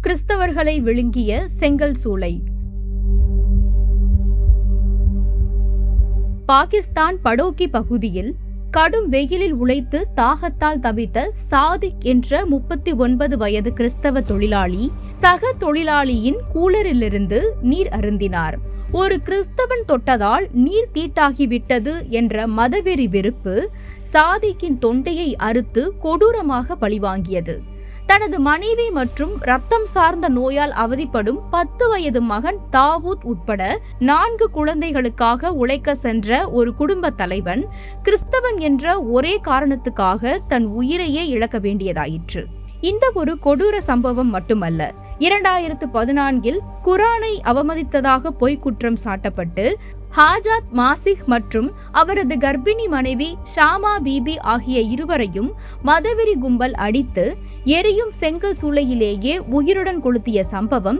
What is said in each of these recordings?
கிறிஸ்தவர்களை விழுங்கிய செங்கல் சூளை. பாகிஸ்தான் படோக்கி பகுதியில் கடும் வெயிலில் உழைத்து தாகத்தால் தவித்த சாதிக் என்ற 39 வயது கிறிஸ்தவ தொழிலாளி சக தொழிலாளியின் கூலரிலிருந்து நீர் அருந்தினார். ஒரு கிறிஸ்தவன் தொட்டதால் நீர் தீட்டாகிவிட்டது என்ற மதவெறி வெறுப்பு சாதிக்கின் தொண்டையை அறுத்து கொடூரமாக பழிவாங்கியது. தனது மனைவி மற்றும் ரத்தம் சார்ந்த நோயால் அவதிப்படும் 10 வயது மகன் தாவூத் உட்பட 4 குழந்தைகளுக்காக உழைக்க சென்ற ஒரு குடும்ப தலைவன் கிறிஸ்தவன் என்ற ஒரே காரணத்துக்காக தன் உயிரையே இழக்க வேண்டியதாயிற்று. இந்த ஒரு கொடூர சம்பவம் மட்டுமல்ல. 2014 குரானை அவமதித்ததாக பொய் குற்றம் சாட்டப்பட்டு ஹாஜாத் மாசிக் மற்றும் அவரது கர்ப்பிணி மனைவி ஷாமா பீபி ஆகிய இருவரையும் மதவெறி கும்பல் அடித்து எரியும் செங்கல் சூளையிலேயே உயிருடன் கொளுத்திய சம்பவம்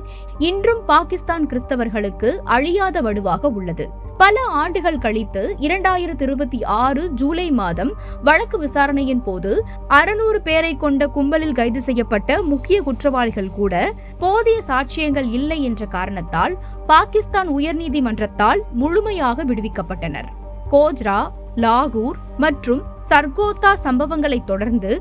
இன்றும் பாகிஸ்தான் கிறிஸ்தவர்களுக்கு அழியாத வடுவாக உள்ளது. பல ஆண்டுகள் கழித்து 2026 ஜூலை மாதம் வழக்கு விசாரணையின் போது 600 பேரை கொண்ட கும்பலில் கைது செய்யப்பட்ட முக்கிய குற்றவாளிகள் கூட போதிய சாட்சியங்கள் இல்லை என்ற காரணத்தால் பாகிஸ்தான் உயர்நீதிமன்றத்தால் முழுமையாக விடுவிக்கப்பட்டனர். கோஜ்ரா, லாகூர் மற்றும் சர்கோதா சம்பவங்களை தொடர்ந்து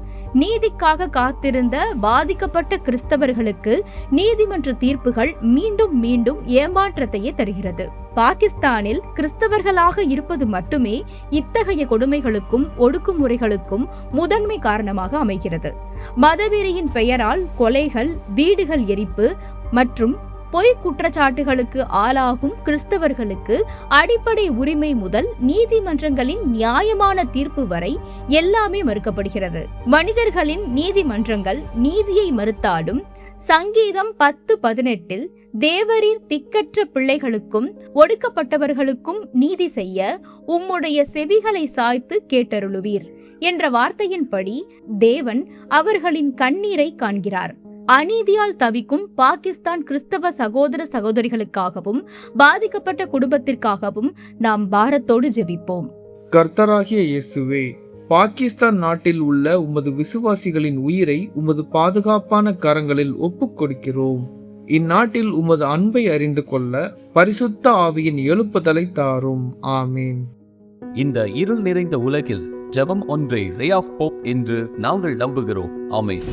நீதிக்காக காத்திருந்த பாதிக்கப்பட்ட கிறிஸ்தவர்களுக்கு நீதிமன்ற தீர்ப்புகள் மீண்டும் மீண்டும் ஏமாற்றத்தையே தருகிறது. பாகிஸ்தானில் கிறிஸ்தவர்களாக இருப்பது மட்டுமே இத்தகைய கொடுமைகளுக்கும் ஒடுக்குமுறைகளுக்கும் முதன்மை காரணமாக அமைகிறது. மதவெறியின் பெயரால் கொலைகள், வீடுகள் எரிப்பு மற்றும் பொய் குற்றச்சாட்டுகளுக்கு ஆளாகும் கிறிஸ்தவர்களுக்கு அடிப்படை உரிமை முதல் நீதிமன்றங்களின் நியாயமான தீர்ப்பு வரை எல்லாமே மறுக்கப்படுகிறது. மனிதர்களின் நீதிமன்றங்கள் நீதியை மறுத்தாலும் சங்கீதம் 10:18 தேவரீர் திக்கற்ற பிள்ளைகளுக்கும் ஒடுக்கப்பட்டவர்களுக்கும் நீதி செய்ய உம்முடைய செவிகளை சாய்த்து கேட்டருளுவீர் என்ற வார்த்தையின்படி தேவன் அவர்களின் கண்ணீரை காண்கிறார். அநீதியால் தவிக்கும் பாகிஸ்தான் கிறிஸ்தவ சகோதர சகோதரிகளுக்காகவும் பாதிக்கப்பட்ட குடும்பத்திற்காகவும் நாம் பாரத்தோடு ஜெபிப்போம். கர்த்தராகிய இயேசுவே, பாகிஸ்தான் நாட்டில் உள்ள உமது விசுவாசிகளின் உயிரை உமது பாதுகாப்பான கரங்களில் ஒப்புக் கொடுக்கிறோம். இந்நாட்டில் உமது அன்பை அறிந்து கொள்ள பரிசுத்த ஆவியின் எழுப்புதலை தாரும். ஆமீன். இந்த இருள் நிறைந்த உலகில் ஜெபம் ஒன்றே ரே ஆஃப் ஹோப் என்று நாங்கள் நம்புகிறோம். ஆமீன்.